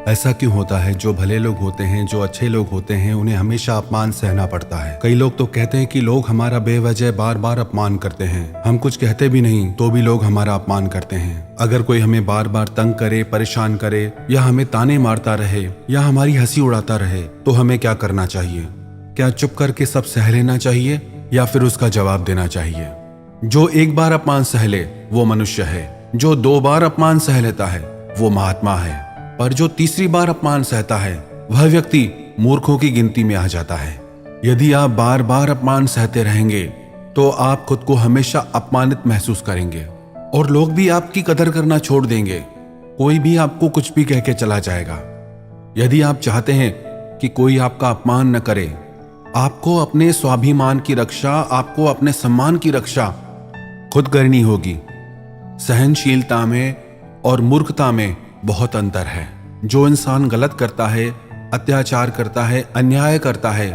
ऐसा क्यों होता है? जो भले लोग होते हैं, जो अच्छे लोग होते हैं, उन्हें हमेशा अपमान सहना पड़ता है। कई लोग तो कहते हैं कि लोग हमारा बेवजह बार बार अपमान करते हैं। हम कुछ कहते भी नहीं तो भी लोग हमारा अपमान करते हैं। अगर कोई हमें बार बार तंग करे, परेशान करे, या हमें ताने मारता रहे, या हमारी हंसी उड़ाता रहे, तो हमें क्या करना चाहिए? क्या चुप करके सब सह लेना चाहिए या फिर उसका जवाब देना चाहिए? जो एक बार अपमान सह ले वो मनुष्य है, जो 2 बार अपमान सह लेता है वो महात्मा है, पर जो तीसरी बार अपमान सहता है वह व्यक्ति मूर्खों की गिनती में आ जाता है। यदि आप बार बार अपमान सहते रहेंगे तो आप खुद को हमेशा अपमानित महसूस करेंगे और लोग भी आपकी कदर करना छोड़ देंगे। कोई भी आपको कुछ भी कह के चला जाएगा। यदि आप चाहते हैं कि कोई आपका अपमान न करे, आपको अपने स्वाभिमान की रक्षा, आपको अपने सम्मान की रक्षा खुद करनी होगी। सहनशीलता में और मूर्खता में बहुत अंतर है। जो इंसान गलत करता है, अत्याचार करता है, अन्याय करता है,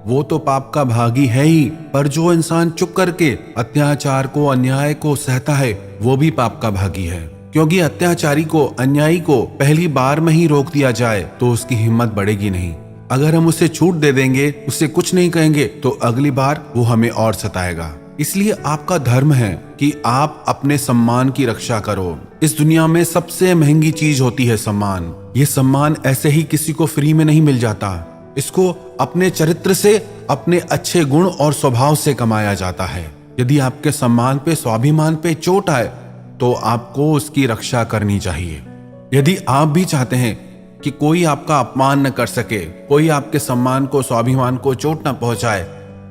वो तो पाप का भागी है ही, पर जो इंसान चुप करके अत्याचार को, अन्याय को सहता है वो भी पाप का भागी है। क्योंकि अत्याचारी को, अन्यायी को पहली बार में ही रोक दिया जाए तो उसकी हिम्मत बढ़ेगी नहीं। अगर हम उसे छूट दे देंगे, उससे कुछ नहीं कहेंगे, तो अगली बार वो हमें और सताएगा। इसलिए आपका धर्म है कि आप अपने सम्मान की रक्षा करो। इस दुनिया में सबसे महंगी चीज होती है सम्मान। ये सम्मान ऐसे ही किसी को फ्री में नहीं मिल जाता। इसको अपने चरित्र से, अपने अच्छे गुण और स्वभाव से कमाया जाता है। यदि आपके सम्मान पे, स्वाभिमान पे चोट आए तो आपको उसकी रक्षा करनी चाहिए। यदि आप भी चाहते हैं कि कोई आपका अपमान न कर सके, कोई आपके सम्मान को, स्वाभिमान को चोट न पहुंचाए,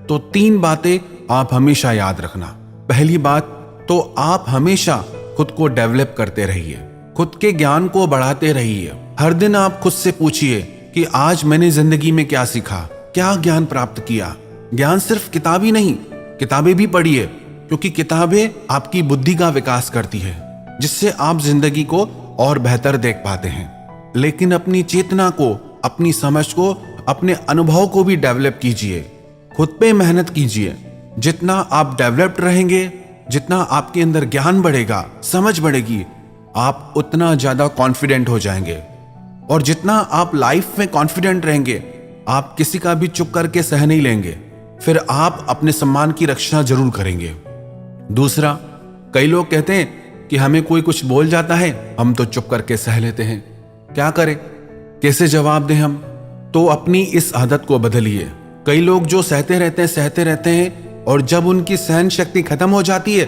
तो 3 बातें आप हमेशा याद रखना। पहली बात तो आप हमेशा खुद को डेवलप करते रहिए, खुद के ज्ञान को बढ़ाते रहिए। हर दिन आप खुद से पूछिए कि आज मैंने जिंदगी में क्या सीखा, क्या ज्ञान प्राप्त किया। ज्ञान सिर्फ किताबी नहीं, किताबें भी पढ़िए, क्योंकि किताबें आपकी बुद्धि का विकास करती है, जिससे आप जिंदगी को और बेहतर देख पाते हैं। लेकिन अपनी चेतना को, अपनी समझ को, अपने अनुभव को भी डेवलप कीजिए। खुद पे मेहनत कीजिए। जितना आप डेवलप्ड रहेंगे, जितना आपके अंदर ज्ञान बढ़ेगा, समझ बढ़ेगी, आप उतना ज्यादा कॉन्फिडेंट हो जाएंगे। और जितना आप लाइफ में कॉन्फिडेंट रहेंगे, आप किसी का भी चुप करके सह नहीं लेंगे, फिर आप अपने सम्मान की रक्षा जरूर करेंगे। दूसरा, कई लोग कहते हैं कि हमें कोई कुछ बोल जाता है, हम तो चुप करके सह लेते हैं। क्या करें, कैसे जवाब दें हम? तो अपनी इस आदत को बदलिए। कई लोग जो सहते रहते हैं और जब उनकी सहन शक्ति खत्म हो जाती है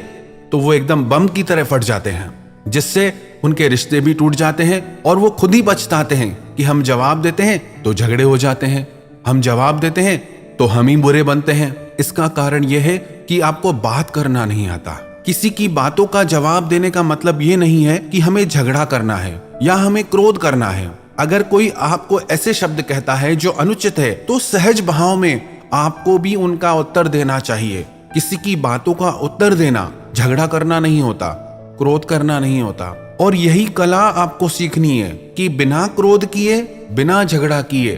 तो वो एकदम बम की तरह फट जाते हैं, जिससे उनके रिश्ते भी टूट जाते हैं और वो खुद ही पछताते हैं कि हम जवाब देते हैं तो झगड़े हो जाते हैं, हम जवाब देते हैं तो हम ही बुरे बनते हैं। इसका कारण यह है कि आपको बात करना नहीं आता। किसी की बातों का जवाब देने का मतलब ये नहीं है कि हमें झगड़ा करना है या हमें क्रोध करना है। अगर कोई आपको ऐसे शब्द कहता है जो अनुचित है, तो सहज भाव में आपको भी उनका उत्तर देना चाहिए। किसी की बातों का उत्तर देना झगड़ा करना नहीं होता, क्रोध करना नहीं होता। और यही कला आपको सीखनी है कि बिना क्रोध किए, बिना झगड़ा किए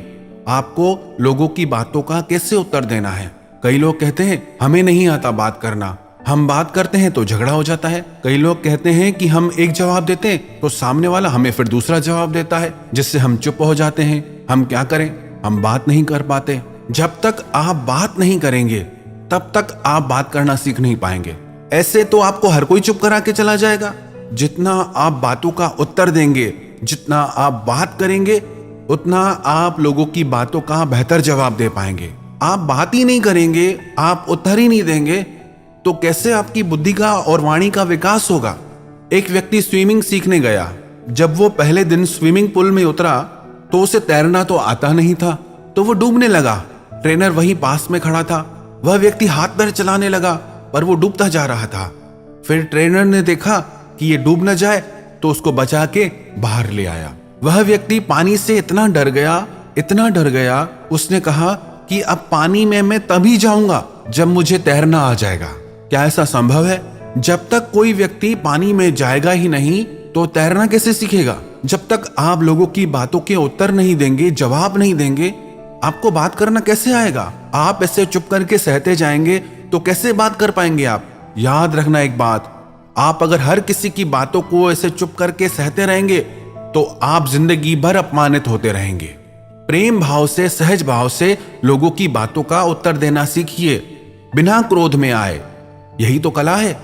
आपको लोगों की बातों का कैसे उत्तर देना है। कई लोग कहते हैं हमें नहीं आता बात करना, हम बात करते हैं तो झगड़ा हो जाता है। कई लोग कहते हैं कि हम एक जवाब देते हैं तो सामने वाला हमें फिर दूसरा जवाब देता है, जिससे हम चुप हो जाते हैं। हम क्या करें, हम बात नहीं कर पाते। जब तक आप बात नहीं करेंगे तब तक आप बात करना सीख नहीं पाएंगे। ऐसे तो आपको हर कोई चुप करा के चला जाएगा। जितना आप बातों का उत्तर देंगे, जितना आप बात करेंगे, उतना आप लोगों की बातों का बेहतर जवाब दे पाएंगे। आप बात ही नहीं करेंगे, आप उत्तर ही नहीं देंगे, तो कैसे आपकी बुद्धि का और वाणी का विकास होगा? एक व्यक्ति स्विमिंग सीखने गया। जब वो पहले दिन स्विमिंग पूल में उतरा तो उसे तैरना तो आता नहीं था, तो वो डूबने लगा। ट्रेनर वहीं पास में खड़ा था। वह व्यक्ति हाथ पैर चलाने लगा, पर वो डूबता जा रहा था। फिर ट्रेनर ने देखा कि ये डूब न जाए तो उसको बचा के बाहर ले आया। वह व्यक्ति पानी से इतना डर गया, उसने कहा कि अब पानी में मैं तभी जाऊंगा जब मुझे तैरना आ जाएगा। क्या ऐसा संभव है? जब तक कोई व्यक्ति पानी में जाएगा ही नहीं तो तैरना कैसे सीखेगा? जब तक आप लोगों की बातों के उत्तर नहीं देंगे, जवाब नहीं देंगे, आपको बात करना कैसे आएगा? आप ऐसे चुप करके सहते जाएंगे तो कैसे बात कर पाएंगे आप? याद रखना एक बात, आप अगर हर किसी की बातों को ऐसे चुप करके सहते रहेंगे तो आप जिंदगी भर अपमानित होते रहेंगे। प्रेम भाव से, सहज भाव से लोगों की बातों का उत्तर देना सीखिए, बिना क्रोध में आए। यही तो कला है।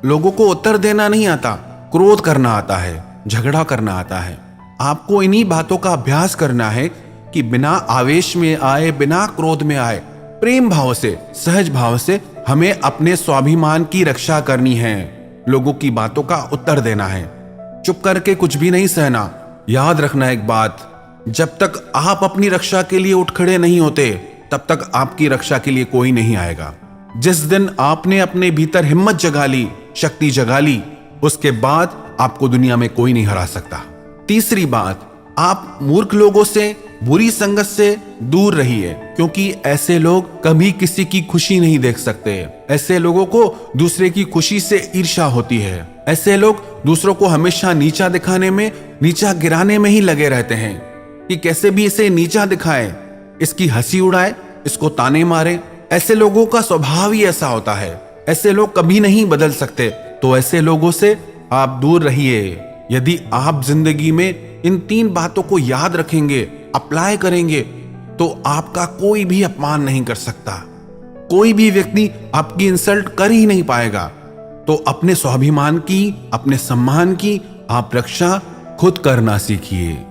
लोगों को उत्तर देना नहीं आता, क्रोध करना आता है, झगड़ा करना आता है। आपको इन्हीं बातों का अभ्यास करना है कि बिना आवेश में आए, बिना क्रोध में आए, प्रेम भाव से, सहज भाव से हमें अपने स्वाभिमान की रक्षा करनी है। लोगों की बातों का उत्तर देना है, चुप करके कुछ भी नहीं सहना। याद रखना एक बात, जब तक आप अपनी रक्षा के लिए उठ खड़े नहीं होते, तब तक आपकी रक्षा के लिए कोई नहीं आएगा। जिस दिन आपने अपने भीतर हिम्मत जगा ली, शक्ति जगा ली, उसके बाद आपको दुनिया में कोई नहीं हरा सकता। तीसरी बात, आप मूर्ख लोगों से, बुरी संगत से दूर रहिए, क्योंकि ऐसे लोग कभी किसी की खुशी नहीं देख सकते। ऐसे लोगों को दूसरे की खुशी से ईर्ष्या होती है। ऐसे लोग दूसरों को हमेशा नीचा दिखाने में, नीचा गिराने में ही लगे रहते हैं कि कैसे भी इसे नीचा दिखाए, इसकी हंसी उड़ाए, इसको ताने मारे। ऐसे लोगों का स्वभाव ही ऐसा होता है। ऐसे लोग कभी नहीं बदल सकते। तो ऐसे लोगों से आप दूर रहिए। यदि आप जिंदगी में इन 3 बातों को याद रखेंगे, अप्लाई करेंगे, तो आपका कोई भी अपमान नहीं कर सकता। कोई भी व्यक्ति आपकी इंसल्ट कर ही नहीं पाएगा। तो अपने स्वाभिमान की, अपने सम्मान की आप रक्षा खुद करना सीखिए।